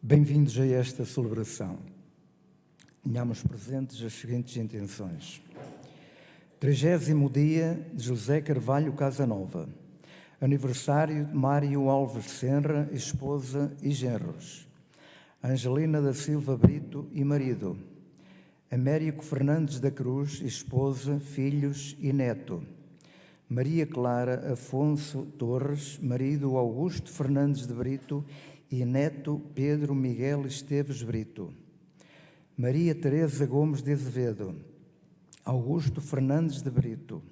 Bem-vindos a esta celebração. Tenhamos presentes as seguintes intenções. 30º dia de José Carvalho Casanova. Aniversário de Mário Alves Senra, esposa e genros. Angelina da Silva Brito e marido. Américo Fernandes da Cruz, esposa, filhos e neto. Maria Clara Afonso Torres, marido Augusto Fernandes de Brito e neto Pedro Miguel Esteves Brito. Maria Teresa Gomes de Azevedo, Augusto Fernandes de Brito,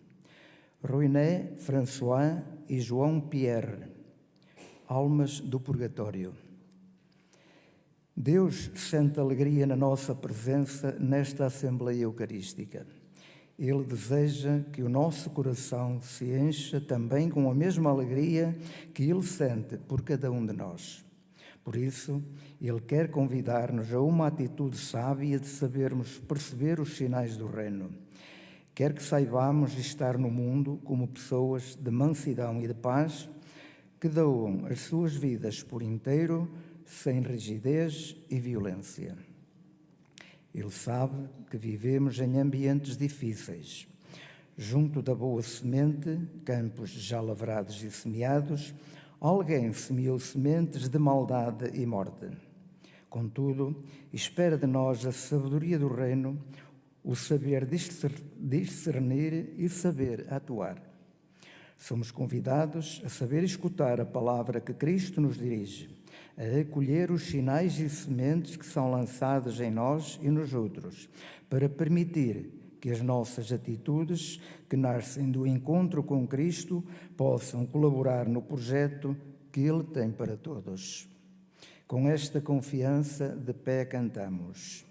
Ruiné François e João Pierre, almas do purgatório. Deus sente alegria na nossa presença nesta Assembleia Eucarística. Ele deseja que o nosso coração se encha também com a mesma alegria que Ele sente por cada um de nós. Por isso, Ele quer convidar-nos a uma atitude sábia de sabermos perceber os sinais do reino. Quer que saibamos estar no mundo como pessoas de mansidão e de paz, que doam as suas vidas por inteiro, sem rigidez e violência. Ele sabe que vivemos em ambientes difíceis. Junto da boa semente, campos já lavrados e semeados, alguém semeou sementes de maldade e morte. Contudo, espera de nós a sabedoria do reino, o saber discernir e saber atuar. Somos convidados a saber escutar a palavra que Cristo nos dirige, a acolher os sinais e sementes que são lançados em nós e nos outros, para permitir que as nossas atitudes, que nascem do encontro com Cristo, possam colaborar no projeto que Ele tem para todos. Com esta confiança, de pé cantamos.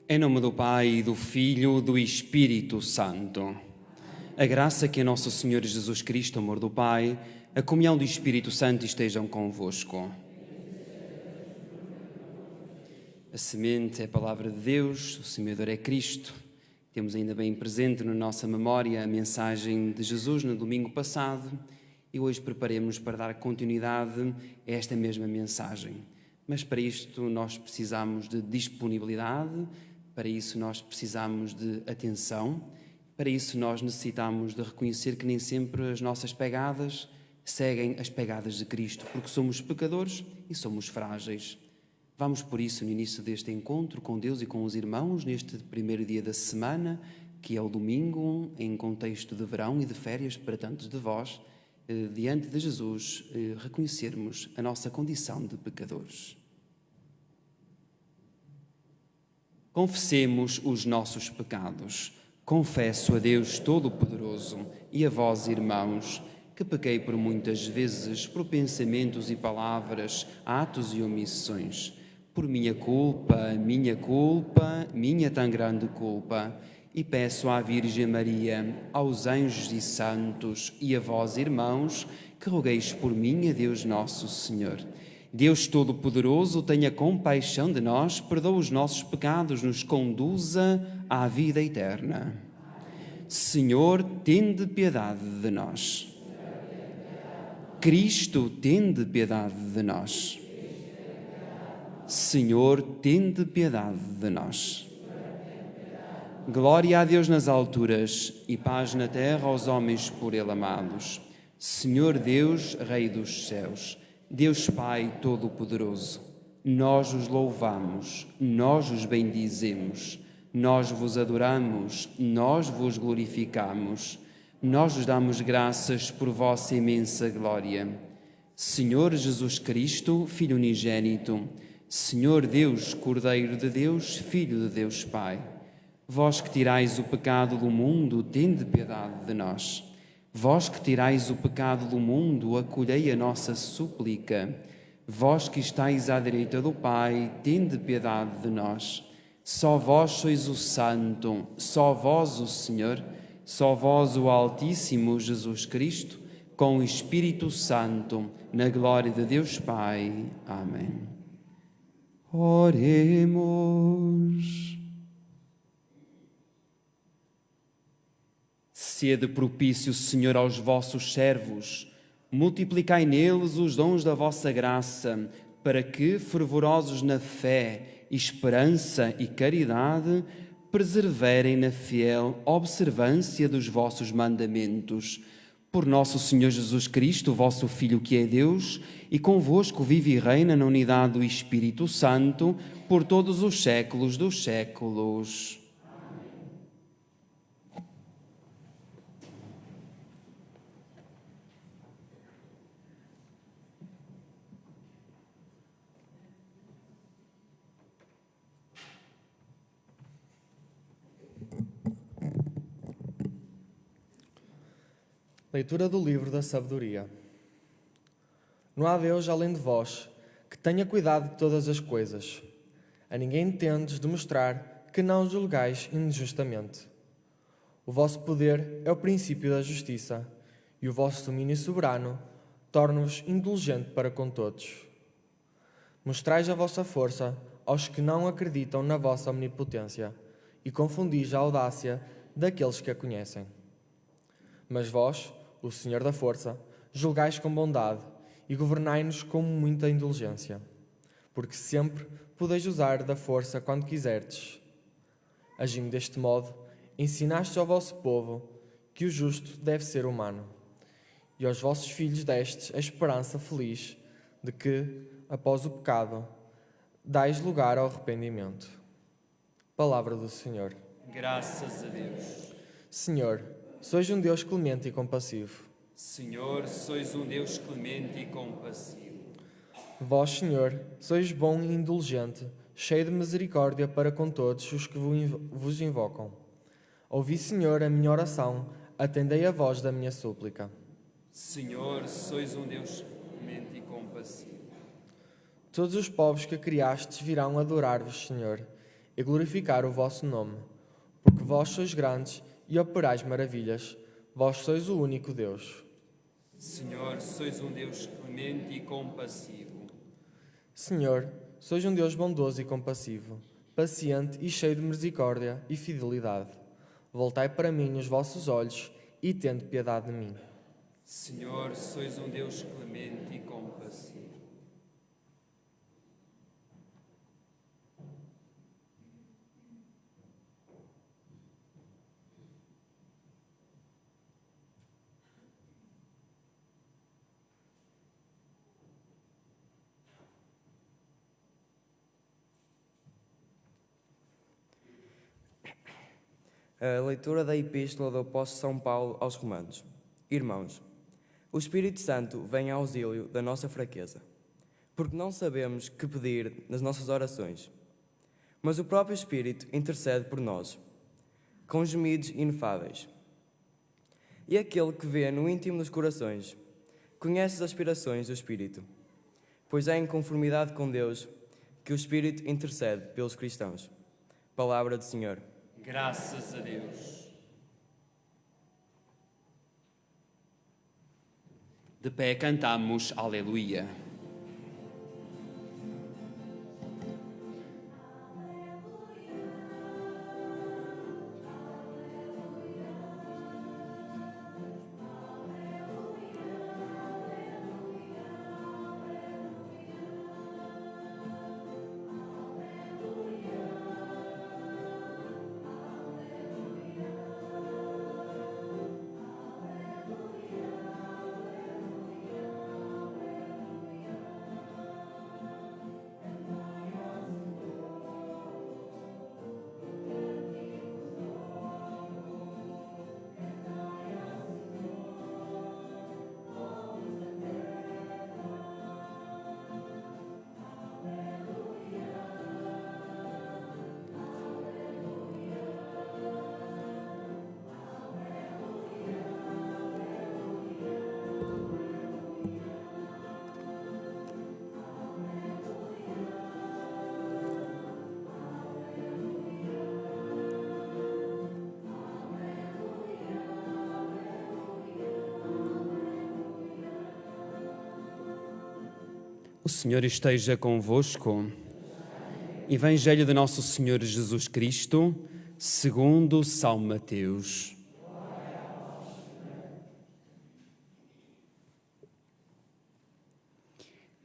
Em nome do Pai, do Filho e do Espírito Santo. A graça que é Nosso Senhor Jesus Cristo, amor do Pai, a comunhão do Espírito Santo estejam convosco. A semente é a palavra de Deus, o semeador é Cristo. Temos ainda bem presente na nossa memória a mensagem de Jesus no domingo passado e hoje preparemos para dar continuidade a esta mesma mensagem. Mas para isto nós precisamos de disponibilidade, para isso nós precisamos de atenção, para isso nós necessitamos de reconhecer que nem sempre as nossas pegadas seguem as pegadas de Cristo, porque somos pecadores e somos frágeis. Vamos por isso no início deste encontro com Deus e com os irmãos, neste primeiro dia da semana, que é o domingo, em contexto de verão e de férias para tantos de vós, diante de Jesus, reconhecermos a nossa condição de pecadores. Confessemos os nossos pecados. Confesso a Deus Todo-Poderoso e a vós, irmãos, que pequei por muitas vezes por pensamentos e palavras, atos e omissões. Por minha culpa, minha tão grande culpa. e peço à Virgem Maria, aos anjos e santos e a vós, irmãos, que rogueis por mim a Deus Nosso Senhor. Deus Todo-Poderoso, tenha compaixão de nós, perdoa os nossos pecados, nos conduza à vida eterna. Senhor, tende piedade de nós. Cristo, tende piedade de nós. Senhor, tende piedade de nós. Glória a Deus nas alturas e paz na terra aos homens por Ele amados. Senhor Deus, Rei dos céus, Deus Pai Todo-Poderoso, nós os louvamos, nós os bendizemos, nós vos adoramos, nós vos glorificamos, nós vos damos graças por vossa imensa glória. Senhor Jesus Cristo, Filho unigênito, Senhor Deus, Cordeiro de Deus, Filho de Deus Pai, vós que tirais o pecado do mundo, tende piedade de nós. Vós que tirais o pecado do mundo, acolhei a nossa súplica. Vós que estáis à direita do Pai, tende piedade de nós. Só vós sois o Santo, só vós o Senhor, só vós o Altíssimo Jesus Cristo, com o Espírito Santo, na glória de Deus Pai. Amém. Oremos. Sede propício, Senhor, aos vossos servos, multiplicai neles os dons da vossa graça, para que, fervorosos na fé, esperança e caridade, perseverem na fiel observância dos vossos mandamentos. Por nosso Senhor Jesus Cristo, vosso Filho, que é Deus, e convosco vive e reina na unidade do Espírito Santo, por todos os séculos dos séculos. Leitura do livro da sabedoria. Não há Deus além de vós, que tenha cuidado de todas as coisas. A ninguém tendes de mostrar que não julgais injustamente. O vosso poder é o princípio da justiça, e o vosso domínio soberano torna-vos indulgente para com todos. Mostrais a vossa força aos que não acreditam na vossa omnipotência, e confundis a audácia daqueles que a conhecem. Mas vós, o Senhor da força, julgais com bondade e governai-nos com muita indulgência, porque sempre podeis usar da força quando quiserdes. Agindo deste modo, ensinastes ao vosso povo que o justo deve ser humano, e aos vossos filhos destes a esperança feliz de que, após o pecado, dais lugar ao arrependimento. Palavra do Senhor. Graças a Deus. Senhor, sois um Deus clemente e compassivo. Senhor, sois um Deus clemente e compassivo. Vós, Senhor, sois bom e indulgente, cheio de misericórdia para com todos os que vos invocam. Ouvi, Senhor, a minha oração, atendei a voz da minha súplica. Senhor, sois um Deus clemente e compassivo. Todos os povos que criastes virão adorar-vos, Senhor, e glorificar o vosso nome, porque vós sois grandes e operais maravilhas, vós sois o único Deus. Senhor, sois um Deus clemente e compassivo. Senhor, sois um Deus bondoso e compassivo, paciente e cheio de misericórdia e fidelidade. Voltai para mim os vossos olhos e tende piedade de mim. Senhor, sois um Deus clemente e compassivo. A leitura da Epístola do Apóstolo São Paulo aos Romanos. Irmãos, o Espírito Santo vem ao auxílio da nossa fraqueza, porque não sabemos que pedir nas nossas orações. Mas o próprio Espírito intercede por nós, com gemidos inefáveis. E aquele que vê no íntimo dos corações conhece as aspirações do Espírito, pois é em conformidade com Deus que o Espírito intercede pelos cristãos. Palavra do Senhor. Graças a Deus. De pé cantamos Aleluia. O Senhor esteja convosco. Evangelho de Nosso Senhor Jesus Cristo, segundo São Mateus.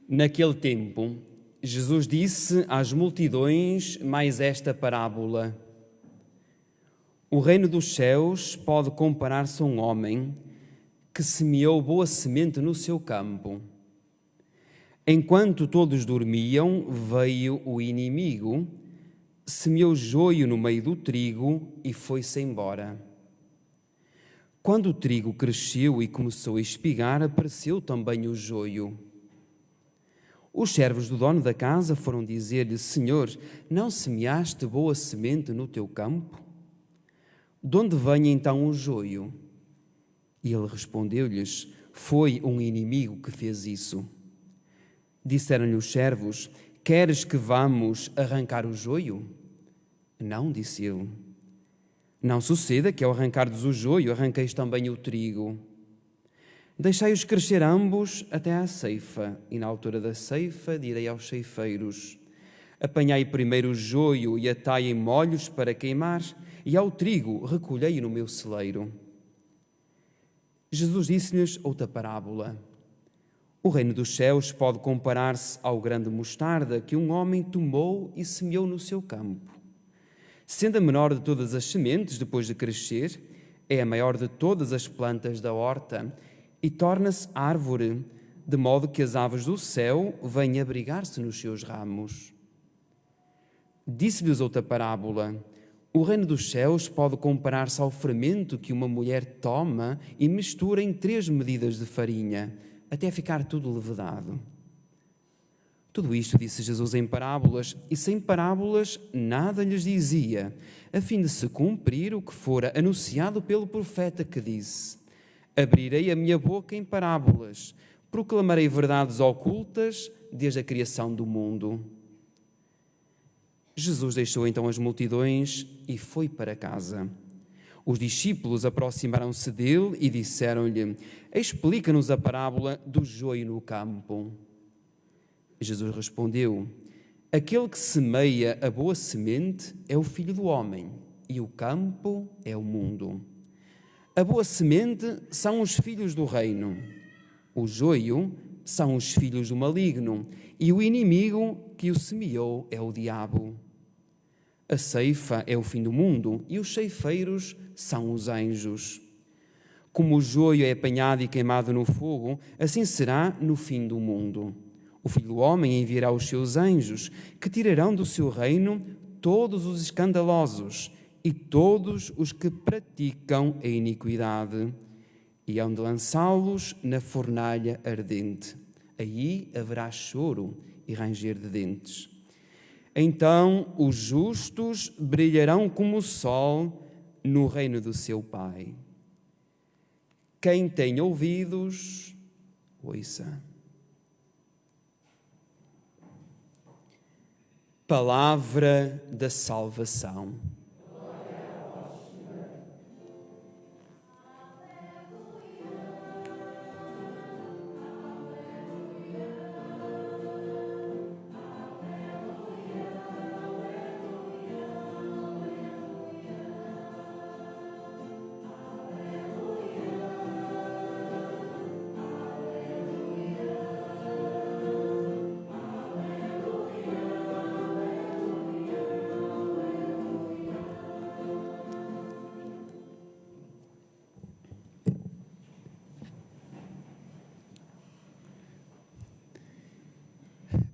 Naquele tempo, Jesus disse às multidões mais esta parábola: O reino dos céus pode comparar-se a um homem que semeou boa semente no seu campo. Enquanto todos dormiam, veio o inimigo, semeou joio no meio do trigo e foi-se embora. Quando o trigo cresceu e começou a espigar, apareceu também o joio. Os servos do dono da casa foram dizer-lhe: Senhor, não semeaste boa semente no teu campo? De onde vem então o joio? E ele respondeu-lhes: Foi um inimigo que fez isso. Disseram-lhe os servos: Queres que vamos arrancar o joio? Não, disse ele. Não suceda que ao arrancardes o joio, arranqueis também o trigo. Deixai-os crescer ambos até à ceifa, e na altura da ceifa direi aos ceifeiros: Apanhai primeiro o joio e atai em molhos para queimar, e ao trigo recolhei no meu celeiro. Jesus disse-lhes outra parábola. O reino dos céus pode comparar-se ao grão de mostarda que um homem tomou e semeou no seu campo. Sendo a menor de todas as sementes, depois de crescer, é a maior de todas as plantas da horta e torna-se árvore, de modo que as aves do céu vêm abrigar-se nos seus ramos. Disse-lhes outra parábola. O reino dos céus pode comparar-se ao fermento que uma mulher toma e mistura em 3 medidas de farinha, até ficar tudo levedado. Tudo isto disse Jesus em parábolas, e sem parábolas nada lhes dizia, a fim de se cumprir o que fora anunciado pelo profeta que disse: Abrirei a minha boca em parábolas, proclamarei verdades ocultas desde a criação do mundo. Jesus deixou então as multidões e foi para casa. Os discípulos aproximaram-se dele e disseram-lhe: Explica-nos a parábola do joio no campo. Jesus respondeu: Aquele que semeia a boa semente é o Filho do Homem, e o campo é o mundo. A boa semente são os filhos do reino. O joio são os filhos do maligno, e o inimigo que o semeou é o diabo. A ceifa é o fim do mundo, e os ceifeiros são os anjos. Como o joio é apanhado e queimado no fogo, assim será no fim do mundo. O Filho do Homem enviará os seus anjos, que tirarão do seu reino todos os escandalosos e todos os que praticam a iniquidade, e hão de lançá-los na fornalha ardente. Aí haverá choro e ranger de dentes. Então os justos brilharão como o sol no reino do seu Pai. Quem tem ouvidos, ouça. Palavra da salvação. Glória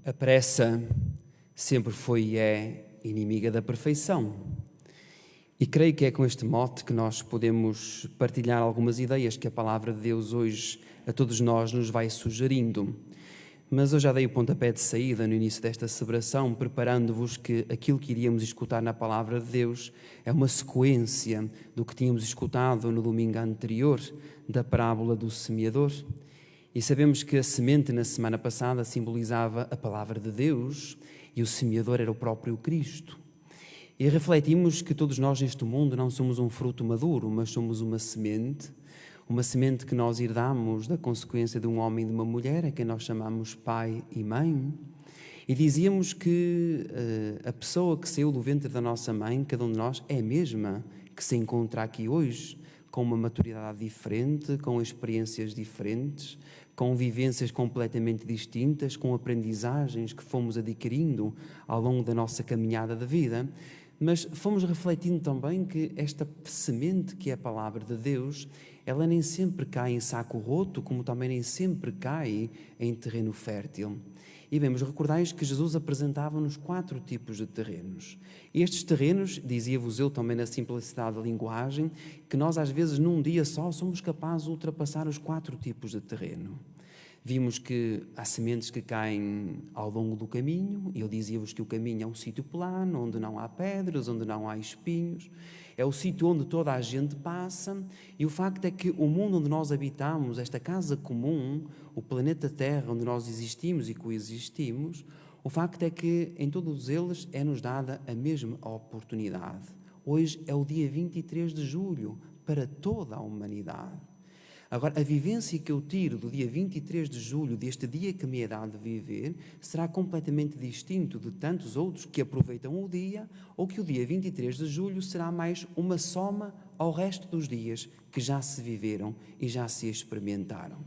A pressa sempre foi e é inimiga da perfeição. E creio que é com este mote que nós podemos partilhar algumas ideias que a palavra de Deus hoje a todos nós nos vai sugerindo. Mas eu já dei o pontapé de saída no início desta celebração, preparando-vos que aquilo que iríamos escutar na palavra de Deus é uma sequência do que tínhamos escutado no domingo anterior, da parábola do semeador. E sabemos que a semente na semana passada simbolizava a palavra de Deus e o semeador era o próprio Cristo. E refletimos que todos nós neste mundo não somos um fruto maduro, mas somos uma semente que nós herdamos da consequência de um homem e de uma mulher, a quem nós chamamos pai e mãe. E dizíamos que a pessoa que saiu do ventre da nossa mãe, cada um de nós, é a mesma que se encontra aqui hoje, com uma maturidade diferente, com experiências diferentes, com vivências completamente distintas, com aprendizagens que fomos adquirindo ao longo da nossa caminhada de vida. Mas fomos refletindo também que esta semente que é a palavra de Deus, ela nem sempre cai em saco roto, como também nem sempre cai em terreno fértil. E bem, mas recordais que Jesus apresentava-nos 4 tipos de terrenos. E estes terrenos, dizia-vos eu também na simplicidade da linguagem, que nós às vezes num dia só somos capazes de ultrapassar os 4 tipos de terreno. Vimos que há sementes que caem ao longo do caminho, e eu dizia-vos que o caminho é um sítio plano, onde não há pedras, onde não há espinhos, é o sítio onde toda a gente passa, e o facto é que o mundo onde nós habitamos, esta casa comum, o planeta Terra onde nós existimos e coexistimos, o facto é que em todos eles é-nos dada a mesma oportunidade. Hoje é o dia 23 de julho para toda a humanidade. Agora, a vivência que eu tiro do dia 23 de julho, deste dia que me é dado viver, será completamente distinto de tantos outros que aproveitam o dia, ou que o dia 23 de julho será mais uma soma ao resto dos dias que já se viveram e já se experimentaram.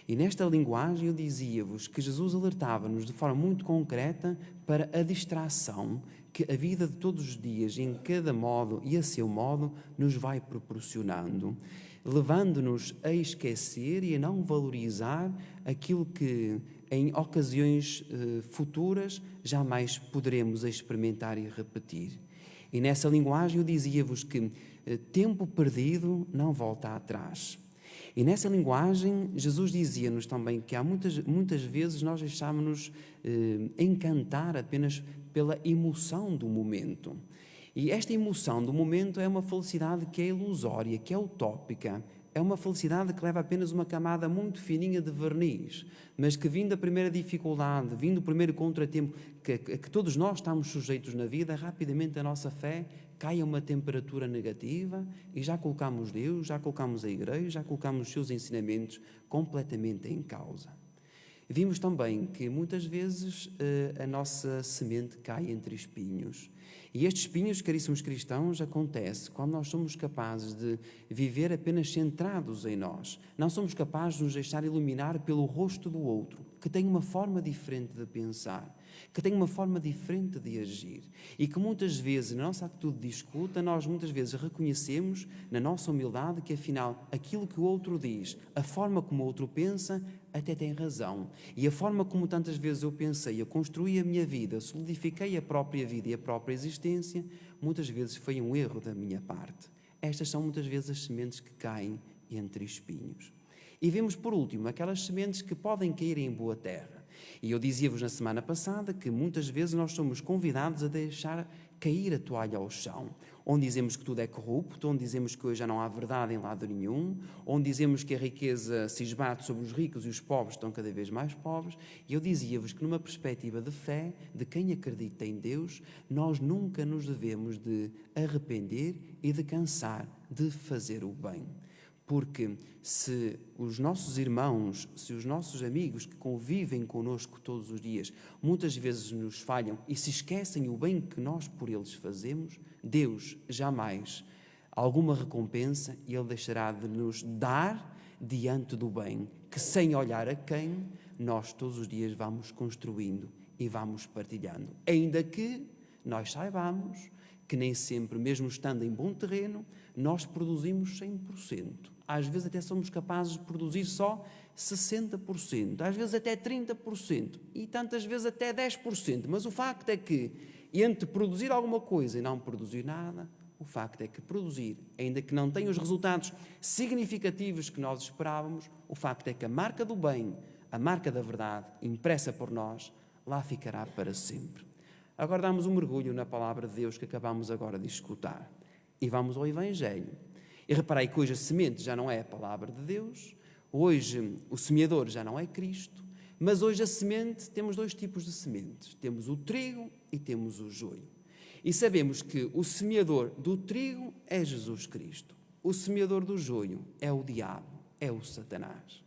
E nesta linguagem eu dizia-vos que Jesus alertava-nos de forma muito concreta para a distração que a vida de todos os dias, em cada modo e a seu modo, nos vai proporcionando, levando-nos a esquecer e a não valorizar aquilo que em ocasiões futuras jamais poderemos experimentar e repetir. E nessa linguagem eu dizia-vos que tempo perdido não volta atrás. E nessa linguagem Jesus dizia-nos também que há muitas vezes nós deixámos-nos encantar apenas pela emoção do momento. E esta emoção do momento é uma felicidade que é ilusória, que é utópica. É uma felicidade que leva apenas uma camada muito fininha de verniz, mas que vindo a primeira dificuldade, vindo o primeiro contratempo que todos nós estamos sujeitos na vida, rapidamente a nossa fé cai a uma temperatura negativa e já colocamos Deus, já colocamos a Igreja, já colocamos os seus ensinamentos completamente em causa. Vimos também que muitas vezes a nossa semente cai entre espinhos. E estes espinhos, caríssimos cristãos, acontece quando nós somos capazes de viver apenas centrados em nós. Não somos capazes de nos deixar iluminar pelo rosto do outro, que tem uma forma diferente de pensar, que tem uma forma diferente de agir. E que muitas vezes, na nossa atitude de escuta, nós muitas vezes reconhecemos, na nossa humildade, que afinal, aquilo que o outro diz, a forma como o outro pensa, até tem razão. E a forma como tantas vezes eu pensei, eu construí a minha vida, solidifiquei a própria vida e a própria existência, muitas vezes foi um erro da minha parte. Estas são muitas vezes as sementes que caem entre espinhos. E vemos por último aquelas sementes que podem cair em boa terra. E eu dizia-vos na semana passada que muitas vezes nós somos convidados a deixar cair a toalha ao chão, onde dizemos que tudo é corrupto, onde dizemos que hoje já não há verdade em lado nenhum, onde dizemos que a riqueza se esbate sobre os ricos e os pobres estão cada vez mais pobres. E eu dizia-vos que numa perspectiva de fé, de quem acredita em Deus, nós nunca nos devemos de arrepender e de cansar de fazer o bem. Porque se os nossos irmãos, se os nossos amigos que convivem connosco todos os dias, muitas vezes nos falham e se esquecem o bem que nós por eles fazemos, Deus jamais alguma recompensa Ele deixará de nos dar diante do bem, que sem olhar a quem, nós todos os dias vamos construindo e vamos partilhando. Ainda que nós saibamos que nem sempre, mesmo estando em bom terreno, nós produzimos 100%. Às vezes até somos capazes de produzir só 60%, às vezes até 30% e tantas vezes até 10%. Mas o facto é que entre produzir alguma coisa e não produzir nada, o facto é que produzir, ainda que não tenha os resultados significativos que nós esperávamos, o facto é que a marca do bem, a marca da verdade, impressa por nós, lá ficará para sempre. Agora damos um mergulho na palavra de Deus que acabamos agora de escutar e vamos ao Evangelho. E reparei que hoje a semente já não é a palavra de Deus, hoje o semeador já não é Cristo, mas hoje a semente, temos dois tipos de sementes, temos o trigo e temos o joio. E sabemos que o semeador do trigo é Jesus Cristo, o semeador do joio é o diabo, é o Satanás.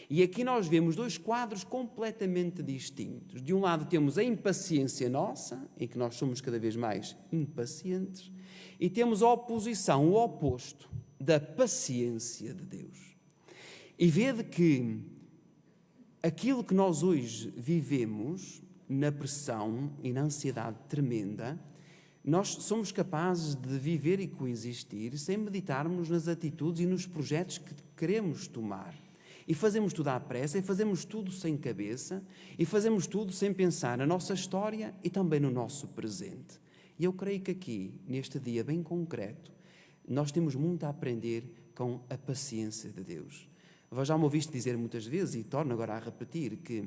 E aqui nós vemos dois quadros completamente distintos. De um lado temos a impaciência nossa, em que nós somos cada vez mais impacientes, e temos a oposição, o oposto da paciência de Deus. E vede que aquilo que nós hoje vivemos na pressão e na ansiedade tremenda, nós somos capazes de viver e coexistir sem meditarmos nas atitudes e nos projetos que queremos tomar. E fazemos tudo à pressa, e fazemos tudo sem cabeça, e fazemos tudo sem pensar na nossa história e também no nosso presente. E eu creio que aqui, neste dia bem concreto, nós temos muito a aprender com a paciência de Deus. Vós já me ouviste dizer muitas vezes, e torno agora a repetir, que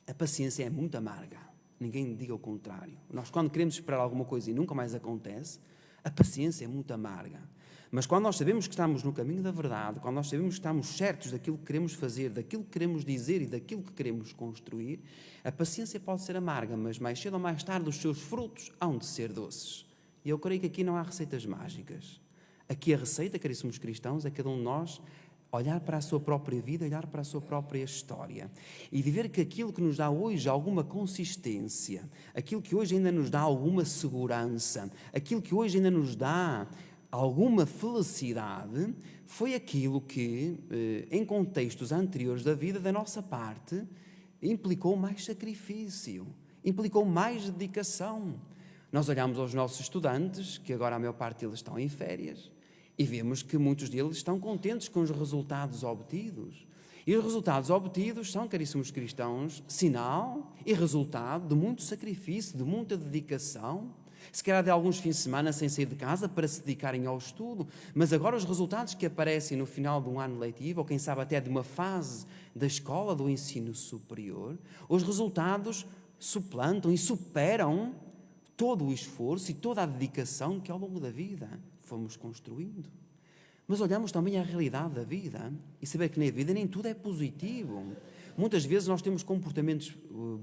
a paciência é muito amarga. Ninguém diga o contrário. Nós, quando queremos esperar alguma coisa e nunca mais acontece, a paciência é muito amarga. Mas quando nós sabemos que estamos no caminho da verdade, quando nós sabemos que estamos certos daquilo que queremos fazer, daquilo que queremos dizer e daquilo que queremos construir, a paciência pode ser amarga, mas mais cedo ou mais tarde os seus frutos hão de ser doces. E eu creio que aqui não há receitas mágicas. Aqui a receita, caríssimos cristãos, é cada um de nós olhar para a sua própria vida, olhar para a sua própria história e de ver que aquilo que nos dá hoje alguma consistência, aquilo que hoje ainda nos dá alguma segurança, aquilo que hoje ainda nos dá alguma felicidade, foi aquilo que, em contextos anteriores da vida, da nossa parte, implicou mais sacrifício, implicou mais dedicação. Nós olhamos aos nossos estudantes, que agora a maior parte deles estão em férias, e vemos que muitos deles estão contentes com os resultados obtidos. E os resultados obtidos são, caríssimos cristãos, sinal e resultado de muito sacrifício, de muita dedicação, se calhar de alguns fins de semana sem sair de casa para se dedicarem ao estudo, mas agora os resultados que aparecem no final de um ano letivo, ou quem sabe até de uma fase da escola, do ensino superior, os resultados suplantam e superam todo o esforço e toda a dedicação que ao longo da vida fomos construindo. Mas olhamos também à realidade da vida e saber que na vida nem tudo é positivo. Muitas vezes nós temos comportamentos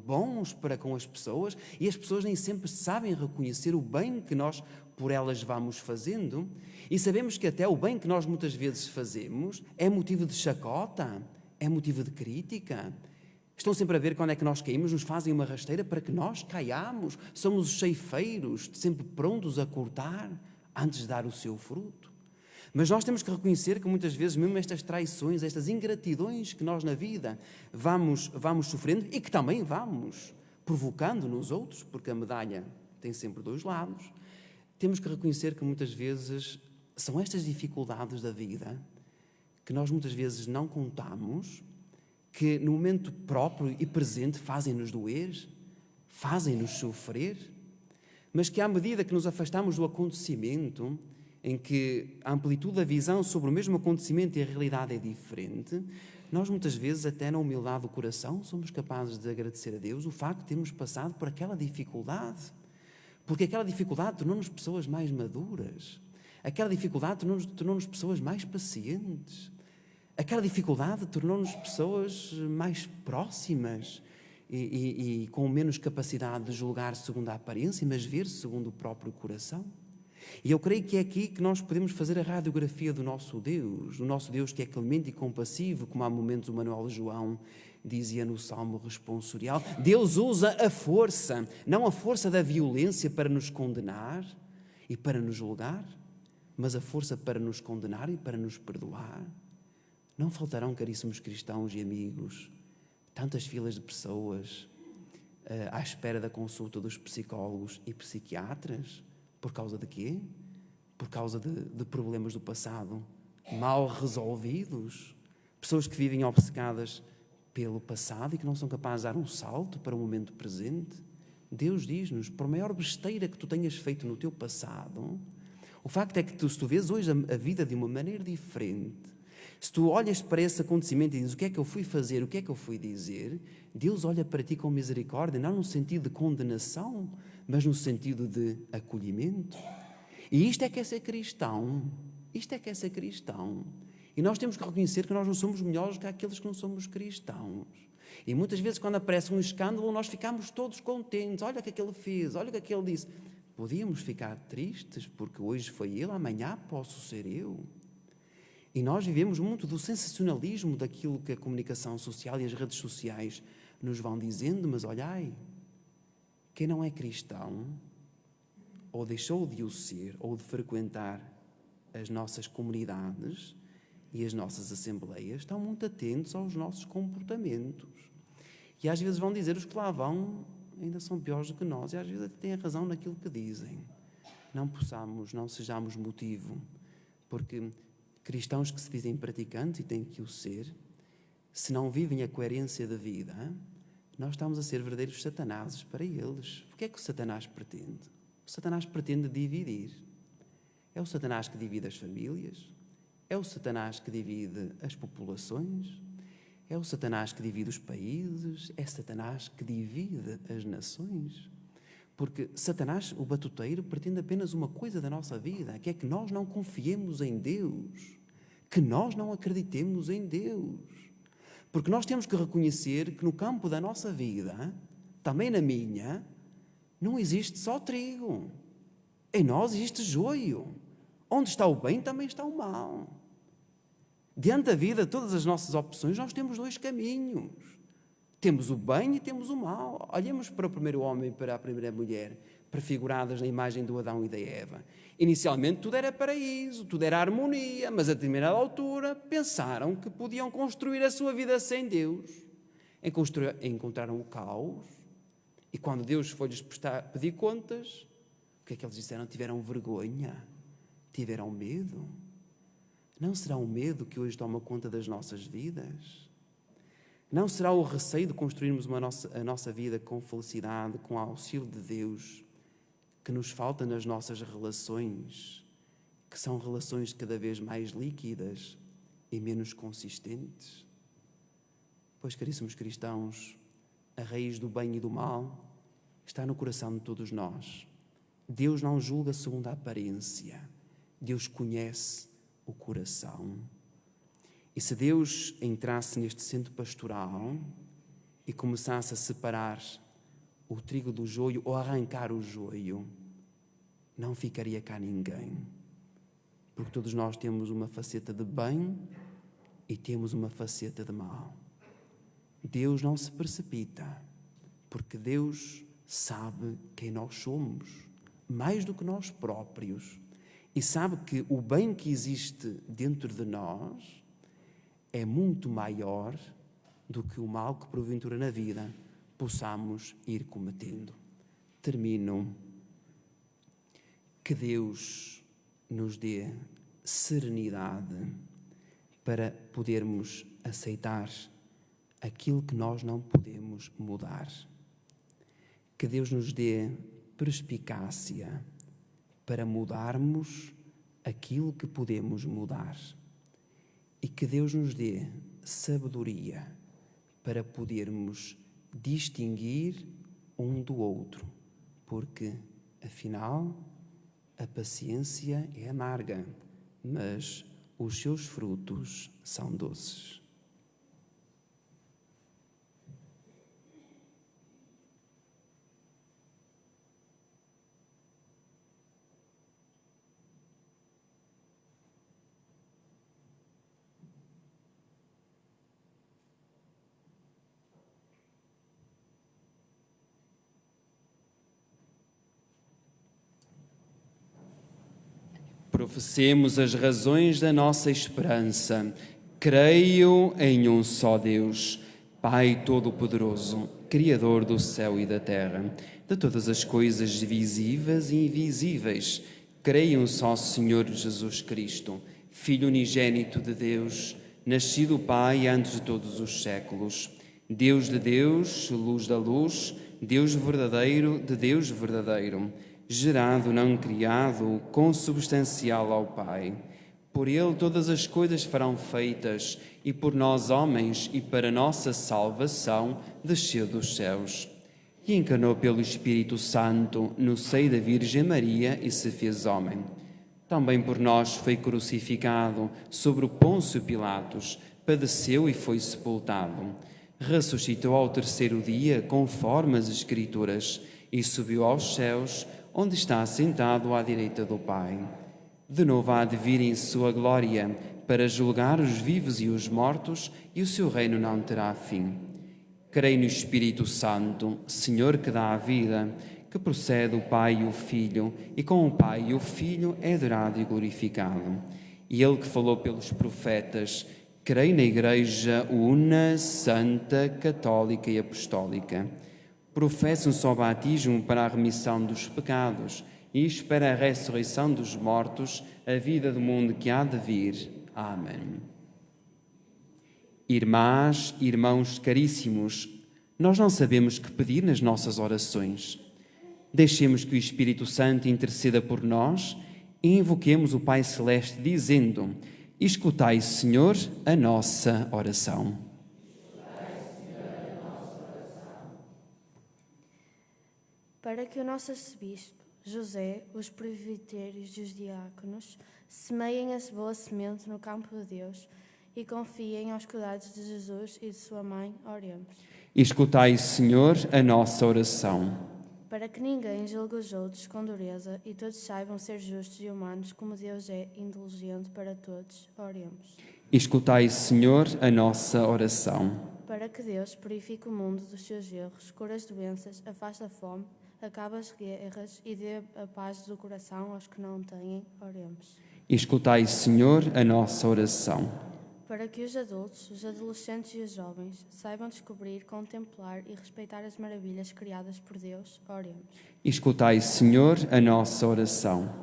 bons para com as pessoas e as pessoas nem sempre sabem reconhecer o bem que nós por elas vamos fazendo, e sabemos que até o bem que nós muitas vezes fazemos é motivo de chacota, é motivo de crítica. Estão sempre a ver quando é que nós caímos, nos fazem uma rasteira para que nós caiamos. Somos os ceifeiros, sempre prontos a cortar antes de dar o seu fruto. Mas nós temos que reconhecer que muitas vezes mesmo estas traições, estas ingratidões que nós na vida vamos sofrendo e que também vamos provocando nos outros, porque a medalha tem sempre dois lados, temos que reconhecer que muitas vezes são estas dificuldades da vida que nós muitas vezes não contamos, que no momento próprio e presente fazem-nos doer, fazem-nos sofrer, mas que à medida que nos afastamos do acontecimento, em que a amplitude da visão sobre o mesmo acontecimento e a realidade é diferente, nós muitas vezes, até na humildade do coração, somos capazes de agradecer a Deus o facto de termos passado por aquela dificuldade, porque aquela dificuldade tornou-nos pessoas mais maduras, aquela dificuldade tornou-nos pessoas mais pacientes, aquela dificuldade tornou-nos pessoas mais próximas e com menos capacidade de julgar segundo a aparência, mas ver segundo o próprio coração. E eu creio que é aqui que nós podemos fazer a radiografia do nosso Deus, o nosso Deus que é clemente e compassivo, como há momentos o Manuel João dizia no Salmo responsorial. Deus usa a força, não a força da violência para nos condenar e para nos julgar, mas a força para nos condenar e para nos perdoar. Não faltarão, caríssimos cristãos e amigos, tantas filas de pessoas à espera da consulta dos psicólogos e psiquiatras. Por causa de quê? Por causa de problemas do passado mal resolvidos, pessoas que vivem obcecadas pelo passado e que não são capazes de dar um salto para o momento presente. Deus diz-nos, por maior besteira que tu tenhas feito no teu passado, o facto é que se tu vês hoje a vida de uma maneira diferente, se tu olhas para esse acontecimento e dizes o que é que eu fui fazer, o que é que eu fui dizer, Deus olha para ti com misericórdia, não no sentido de condenação, mas no sentido de acolhimento. E isto é que é ser cristão. Isto é que é ser cristão. E nós temos que reconhecer que nós não somos melhores que aqueles que não somos cristãos. E muitas vezes quando aparece um escândalo nós ficamos todos contentes. Olha o que é que ele fez, olha o que é que ele disse. Podíamos ficar tristes porque hoje foi ele, amanhã posso ser eu. E nós vivemos muito do sensacionalismo daquilo que a comunicação social e as redes sociais nos vão dizendo, mas olhai, quem não é cristão, ou deixou de o ser, ou de frequentar as nossas comunidades e as nossas assembleias, estão muito atentos aos nossos comportamentos. E às vezes vão dizer, os que lá vão ainda são piores do que nós, e às vezes até têm razão naquilo que dizem. Não sejamos motivo, porque cristãos que se dizem praticantes, e têm que o ser, se não vivem a coerência da vida, nós estamos a ser verdadeiros satanases para eles. O que é que o Satanás pretende? O Satanás pretende dividir. É o Satanás que divide as famílias, é o Satanás que divide as populações, é o Satanás que divide os países, é Satanás que divide as nações. Porque Satanás, o batuteiro, pretende apenas uma coisa da nossa vida, que é que nós não confiemos em Deus, que nós não acreditemos em Deus. Porque nós temos que reconhecer que no campo da nossa vida, também na minha, não existe só trigo. Em nós existe joio. Onde está o bem, também está o mal. Diante da vida, todas as nossas opções, nós temos dois caminhos. Temos o bem e temos o mal. Olhemos para o primeiro homem e para a primeira mulher, prefiguradas na imagem do Adão e da Eva. Inicialmente tudo era paraíso, tudo era harmonia, mas a determinada altura pensaram que podiam construir a sua vida sem Deus. Encontraram o caos, e quando Deus foi-lhes pedir contas, o que é que eles disseram? Tiveram vergonha, tiveram medo. Não será o medo que hoje toma conta das nossas vidas? Não será o receio de construirmos a nossa vida com felicidade, com o auxílio de Deus, que nos falta nas nossas relações, que são relações cada vez mais líquidas e menos consistentes? Pois, caríssimos cristãos, a raiz do bem e do mal está no coração de todos nós. Deus não julga segundo a aparência, Deus conhece o coração. E se Deus entrasse neste centro pastoral e começasse a separar o trigo do joio ou arrancar o joio, não ficaria cá ninguém. Porque todos nós temos uma faceta de bem e temos uma faceta de mal. Deus não se precipita, porque Deus sabe quem nós somos, mais do que nós próprios, e sabe que o bem que existe dentro de nós é muito maior do que o mal que porventura na vida possamos ir cometendo. Termino. Que Deus nos dê serenidade para podermos aceitar aquilo que nós não podemos mudar. Que Deus nos dê perspicácia para mudarmos aquilo que podemos mudar. E que Deus nos dê sabedoria para podermos distinguir um do outro, porque, afinal, a paciência é amarga, mas os seus frutos são doces. Professemos as razões da nossa esperança. Creio em um só Deus, Pai Todo-Poderoso, Criador do céu e da terra, de todas as coisas visíveis e invisíveis. Creio em um só Senhor Jesus Cristo, Filho unigênito de Deus, nascido Pai antes de todos os séculos, Deus de Deus, luz da luz, Deus verdadeiro de Deus verdadeiro, gerado, não criado, consubstancial ao Pai. Por ele todas as coisas farão feitas, e por nós homens e para nossa salvação desceu dos céus. E encarnou pelo Espírito Santo no seio da Virgem Maria e se fez homem. Também por nós foi crucificado sobre o Pôncio Pilatos, padeceu e foi sepultado. Ressuscitou ao terceiro dia, conforme as Escrituras, e subiu aos céus, onde está assentado à direita do Pai. De novo há de vir em sua glória, para julgar os vivos e os mortos, e o seu reino não terá fim. Creio no Espírito Santo, Senhor que dá a vida, que procede do Pai e o Filho, e com o Pai e o Filho é adorado e glorificado. E ele que falou pelos profetas, creio na Igreja una, santa, católica e apostólica. Professo um só batismo para a remissão dos pecados e espero a ressurreição dos mortos, a vida do mundo que há de vir. Amém. Irmãs, irmãos caríssimos, nós não sabemos que pedir nas nossas orações. Deixemos que o Espírito Santo interceda por nós e invoquemos o Pai Celeste dizendo: escutai, Senhor, a nossa oração. Para que o nosso arcebispo, José, os presbíteros e os diáconos semeiem essa boa semente no campo de Deus e confiem aos cuidados de Jesus e de sua mãe, oremos. Escutai, Senhor, a nossa oração. Para que ninguém julgue os outros com dureza e todos saibam ser justos e humanos como Deus é indulgente para todos, oremos. Escutai, Senhor, a nossa oração. Para que Deus purifique o mundo dos seus erros, cure as doenças, afaste a fome, acabe as guerras e dê a paz do coração aos que não têm, oremos. Escutai, Senhor, a nossa oração. Para que os adultos, os adolescentes e os jovens saibam descobrir, contemplar e respeitar as maravilhas criadas por Deus, oremos. Escutai, Senhor, a nossa oração.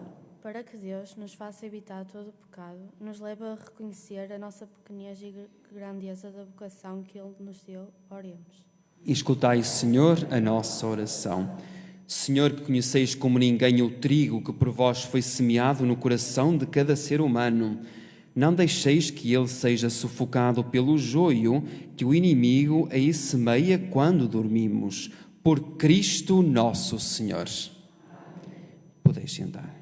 Para que Deus nos faça evitar todo o pecado, nos leve a reconhecer a nossa pequenez e grandeza da vocação que Ele nos deu, oremos. Escutai, Senhor, a nossa oração. Senhor, que conheceis como ninguém o trigo que por vós foi semeado no coração de cada ser humano, não deixeis que ele seja sufocado pelo joio que o inimigo aí semeia quando dormimos. Por Cristo nosso Senhor. Podeis sentar.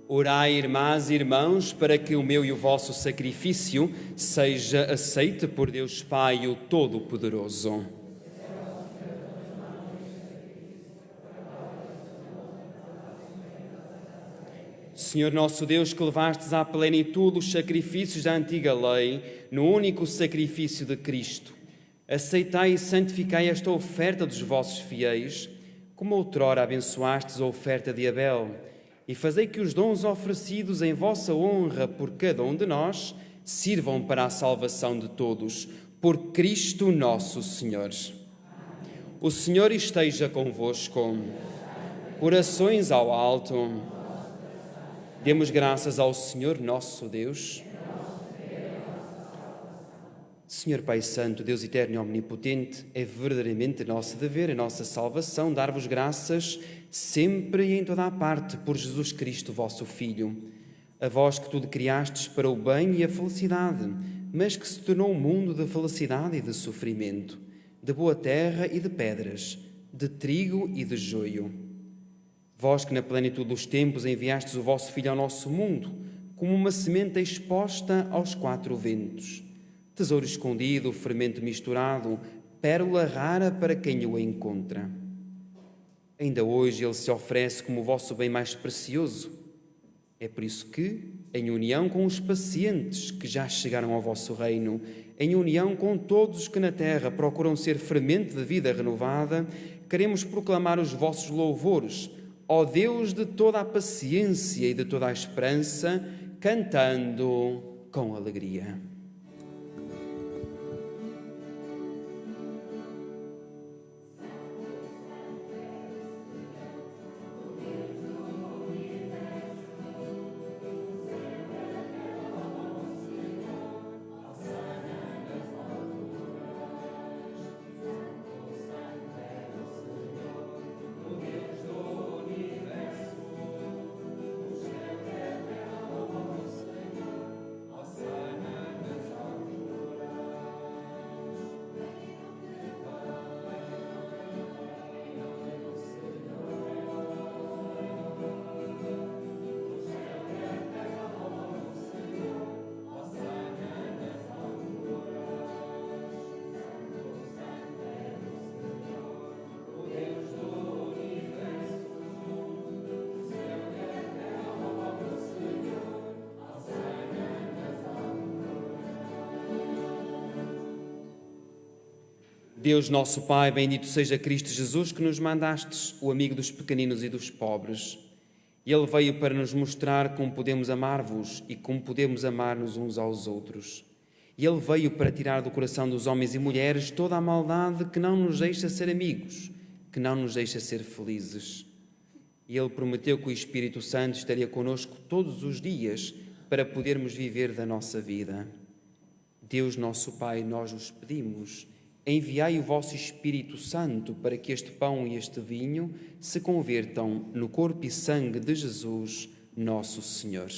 Orai, irmãs e irmãos, para que o meu e o vosso sacrifício seja aceite por Deus Pai, o Todo-Poderoso. Senhor nosso Deus, que levastes à plenitude os sacrifícios da antiga lei, no único sacrifício de Cristo, aceitai e santificai esta oferta dos vossos fiéis, como outrora abençoastes a oferta de Abel, e fazei que os dons oferecidos em vossa honra por cada um de nós sirvam para a salvação de todos, por Cristo nosso Senhor. O Senhor esteja convosco. Corações ao alto. Demos graças ao Senhor nosso Deus. Senhor Pai Santo, Deus eterno e omnipotente, é verdadeiramente nosso dever, a nossa salvação, dar-vos graças sempre e em toda a parte por Jesus Cristo, vosso Filho. A vós que tudo criastes para o bem e a felicidade, mas que se tornou um mundo de felicidade e de sofrimento, de boa terra e de pedras, de trigo e de joio. Vós que na plenitude dos tempos enviastes o vosso Filho ao nosso mundo, como uma semente exposta aos quatro ventos, tesouro escondido, fermento misturado, pérola rara para quem o encontra. Ainda hoje ele se oferece como o vosso bem mais precioso. É por isso que, em união com os pacientes que já chegaram ao vosso reino, em união com todos os que na terra procuram ser fermento de vida renovada, queremos proclamar os vossos louvores, ó Deus de toda a paciência e de toda a esperança, cantando com alegria. Deus nosso Pai, bendito seja Cristo Jesus, que nos mandastes, o amigo dos pequeninos e dos pobres. Ele veio para nos mostrar como podemos amar-vos e como podemos amar-nos uns aos outros. E Ele veio para tirar do coração dos homens e mulheres toda a maldade que não nos deixa ser amigos, que não nos deixa ser felizes. E Ele prometeu que o Espírito Santo estaria conosco todos os dias para podermos viver da nossa vida. Deus nosso Pai, nós vos pedimos, enviai o vosso Espírito Santo para que este pão e este vinho se convertam no corpo e sangue de Jesus, nosso Senhor.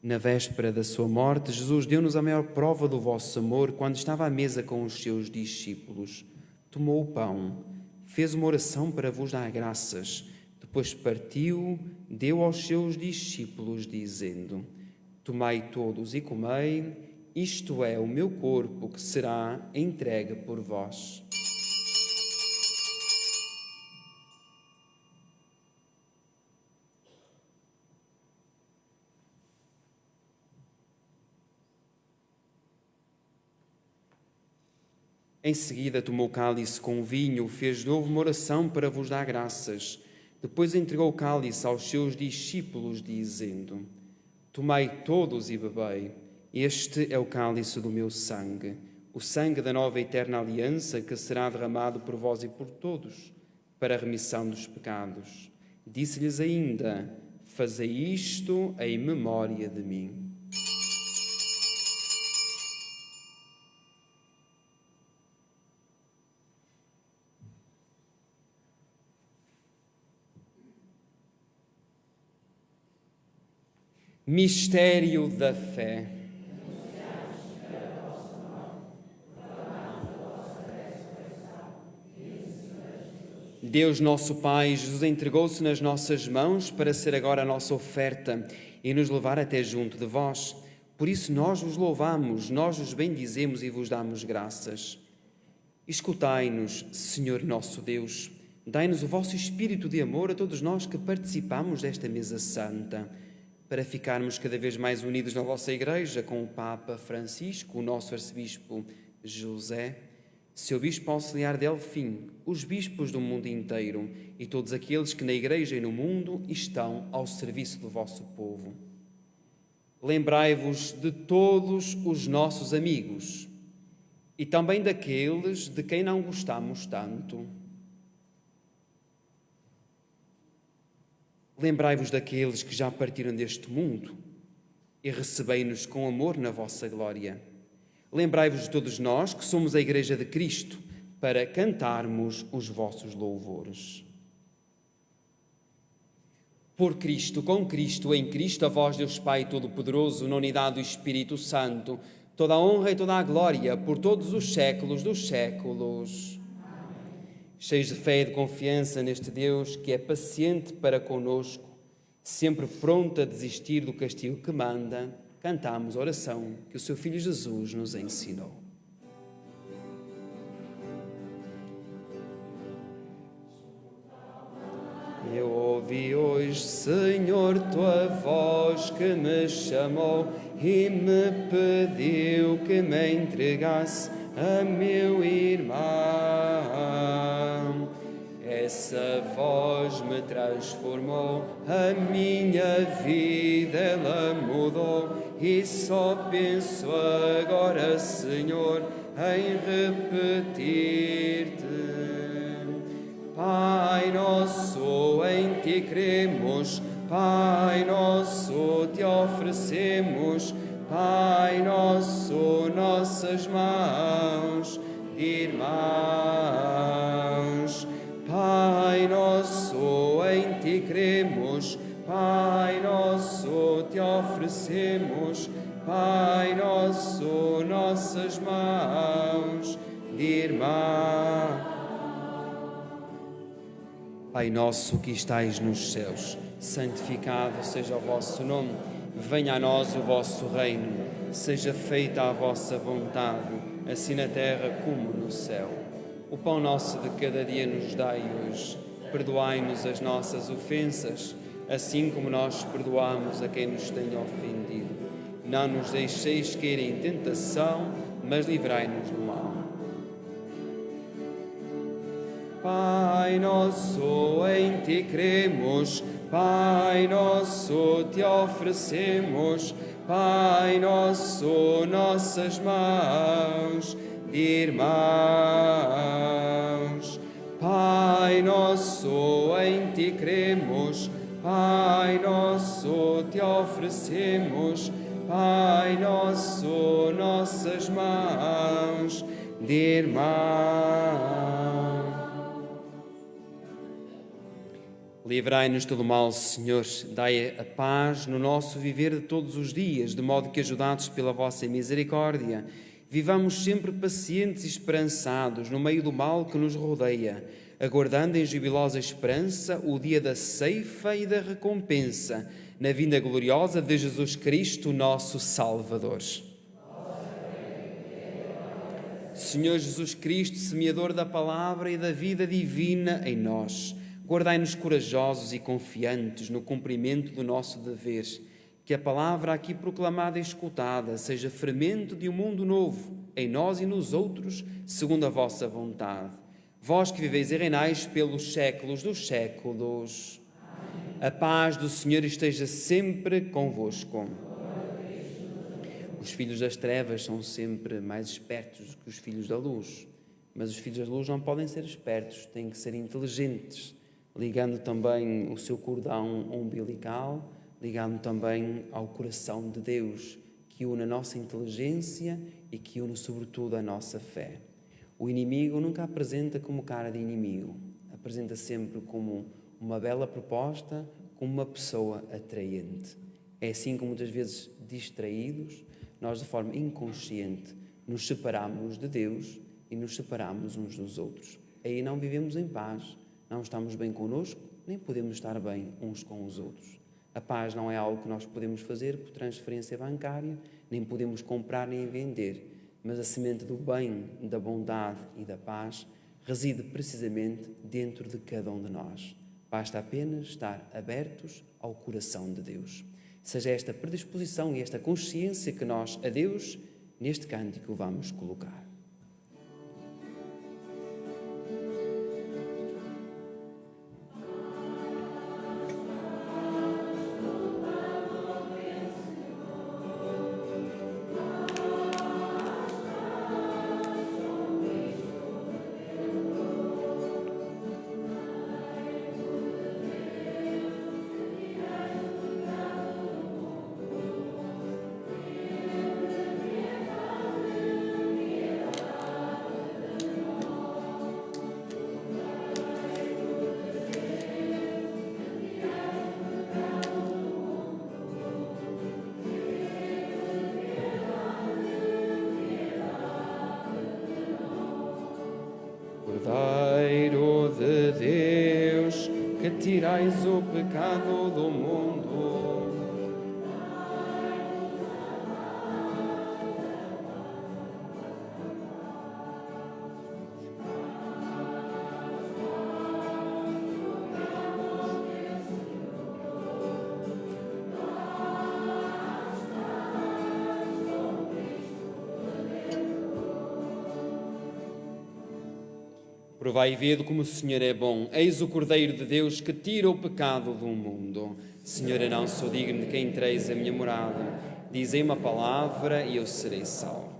Na véspera da sua morte, Jesus deu-nos a maior prova do vosso amor quando estava à mesa com os seus discípulos. Tomou o pão, fez uma oração para vos dar graças, depois partiu, deu aos seus discípulos, dizendo: tomai todos e comei, isto é o meu corpo que será entregue por vós. Em seguida tomou o cálice com o vinho, fez de novo uma oração para vos dar graças. Depois entregou o cálice aos seus discípulos, dizendo: tomai todos e bebei. Este é o cálice do meu sangue, o sangue da nova e eterna aliança que será derramado por vós e por todos, para a remissão dos pecados. Disse-lhes ainda: fazei isto em memória de mim. Mistério da fé. Deus nosso Pai, Jesus entregou-se nas nossas mãos para ser agora a nossa oferta e nos levar até junto de vós. Por isso nós vos louvamos, nós vos bendizemos e vos damos graças. Escutai-nos, Senhor nosso Deus. Dai-nos o vosso espírito de amor a todos nós que participamos desta mesa santa, para ficarmos cada vez mais unidos na vossa Igreja com o Papa Francisco, o nosso arcebispo José, seu bispo auxiliar Delfim, os bispos do mundo inteiro e todos aqueles que na Igreja e no mundo estão ao serviço do vosso povo. Lembrai-vos de todos os nossos amigos e também daqueles de quem não gostamos tanto. Lembrai-vos daqueles que já partiram deste mundo e recebei-nos com amor na vossa glória. Lembrai-vos de todos nós que somos a Igreja de Cristo, para cantarmos os vossos louvores. Por Cristo, com Cristo, em Cristo, a vós, Deus Pai Todo-Poderoso, na unidade do Espírito Santo, toda a honra e toda a glória, por todos os séculos dos séculos. Cheios de fé e de confiança neste Deus que é paciente para conosco, sempre pronto a desistir do castigo que manda, cantamos a oração que o seu Filho Jesus nos ensinou. Eu ouvi hoje, Senhor, tua voz que me chamou e me pediu que me entregasse a meu irmão. Essa voz me transformou, a minha vida ela mudou e só penso agora, Senhor, em repetir-te. Pai nosso, em ti cremos, Pai nosso, te oferecemos, Pai nosso, nossas mãos de irmãos. Pai nosso, em ti cremos, Pai nosso, te oferecemos, Pai nosso, nossas mãos de irmãos. Pai nosso que estais nos céus, santificado seja o vosso nome, venha a nós o vosso reino, seja feita a vossa vontade, assim na terra como no céu. O pão nosso de cada dia nos dai hoje, perdoai-nos as nossas ofensas, assim como nós perdoamos a quem nos tem ofendido. Não nos deixeis cair em tentação, mas livrai-nos do mal. Pai nosso, em ti cremos, Pai nosso, te oferecemos, Pai nosso, nossas mãos de irmãos. Pai nosso, em ti cremos, Pai nosso, te oferecemos, Pai nosso, nossas mãos de irmãos. Livrai-nos do mal, Senhor, dai a paz no nosso viver de todos os dias, de modo que, ajudados pela vossa misericórdia, vivamos sempre pacientes e esperançados no meio do mal que nos rodeia, aguardando em jubilosa esperança o dia da ceifa e da recompensa, na vinda gloriosa de Jesus Cristo, nosso Salvador. Senhor Jesus Cristo, semeador da palavra e da vida divina em nós, guardai-nos corajosos e confiantes no cumprimento do nosso dever, que a palavra aqui proclamada e escutada seja fermento de um mundo novo, em nós e nos outros, segundo a vossa vontade. Vós que viveis e reinais pelos séculos dos séculos. Amém. A paz do Senhor esteja sempre convosco. Os filhos das trevas são sempre mais espertos que os filhos da luz, mas os filhos da luz não podem ser espertos, têm que ser inteligentes, ligando também o seu cordão umbilical, ligando também ao coração de Deus, que une a nossa inteligência e que une sobretudo a nossa fé. O inimigo nunca apresenta como cara de inimigo, apresenta sempre como uma bela proposta, como uma pessoa atraente. É assim que muitas vezes distraídos, nós de forma inconsciente nos separamos de Deus e nos separamos uns dos outros. Aí não vivemos em paz, não estamos bem connosco, nem podemos estar bem uns com os outros. A paz não é algo que nós podemos fazer por transferência bancária, nem podemos comprar nem vender, mas a semente do bem, da bondade e da paz reside precisamente dentro de cada um de nós. Basta apenas estar abertos ao coração de Deus. Seja esta predisposição e esta consciência que nós, a Deus, neste cântico vamos colocar. Cordeiro de Deus, que tirais o pecado do mundo. Provai e vede como o Senhor é bom. Eis o Cordeiro de Deus que tira o pecado do mundo. Senhor, eu não sou digno de que entreis a minha morada. Dizei uma palavra e eu serei salvo.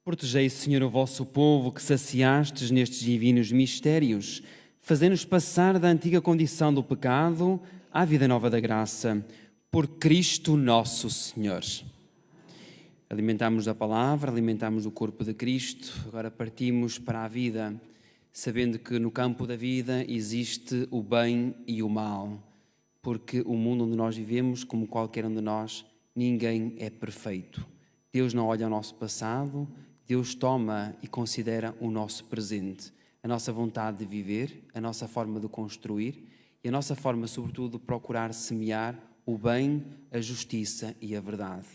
Protegei, Senhor, o vosso povo que saciastes nestes divinos mistérios, fazendo-nos passar da antiga condição do pecado à vida nova da graça. Por Cristo nosso Senhor. Alimentamos da palavra, alimentamos o corpo de Cristo, agora partimos para a vida, sabendo que no campo da vida existe o bem e o mal, porque o mundo onde nós vivemos, como qualquer um de nós, ninguém é perfeito. Deus não olha ao nosso passado, Deus toma e considera o nosso presente, a nossa vontade de viver, a nossa forma de construir e a nossa forma, sobretudo, de procurar semear o bem, a justiça e a verdade.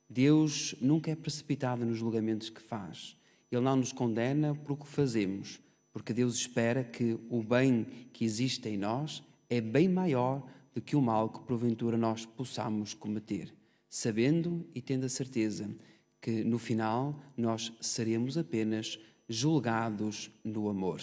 Deus nunca é precipitado nos julgamentos que faz. Ele não nos condena por o que fazemos, porque Deus espera que o bem que existe em nós é bem maior do que o mal que porventura nós possamos cometer, sabendo e tendo a certeza que no final nós seremos apenas julgados no amor.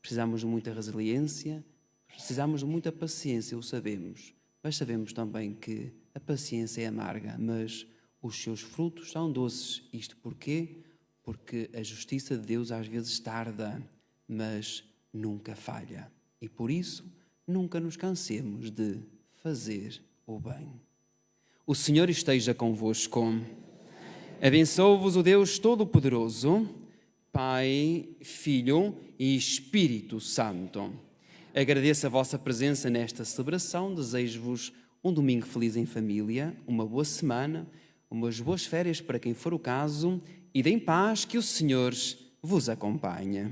Precisamos de muita resiliência, precisamos de muita paciência, o sabemos, mas sabemos também que a paciência é amarga, mas os seus frutos são doces. Isto porquê? Porque a justiça de Deus às vezes tarda, mas nunca falha. E por isso, nunca nos cansemos de fazer o bem. O Senhor esteja convosco. Abençoe-vos o Deus Todo-Poderoso, Pai, Filho e Espírito Santo. Agradeço a vossa presença nesta celebração, desejo-vos um domingo feliz em família, uma boa semana, umas boas férias para quem for o caso e deem paz, que o Senhor vos acompanhe.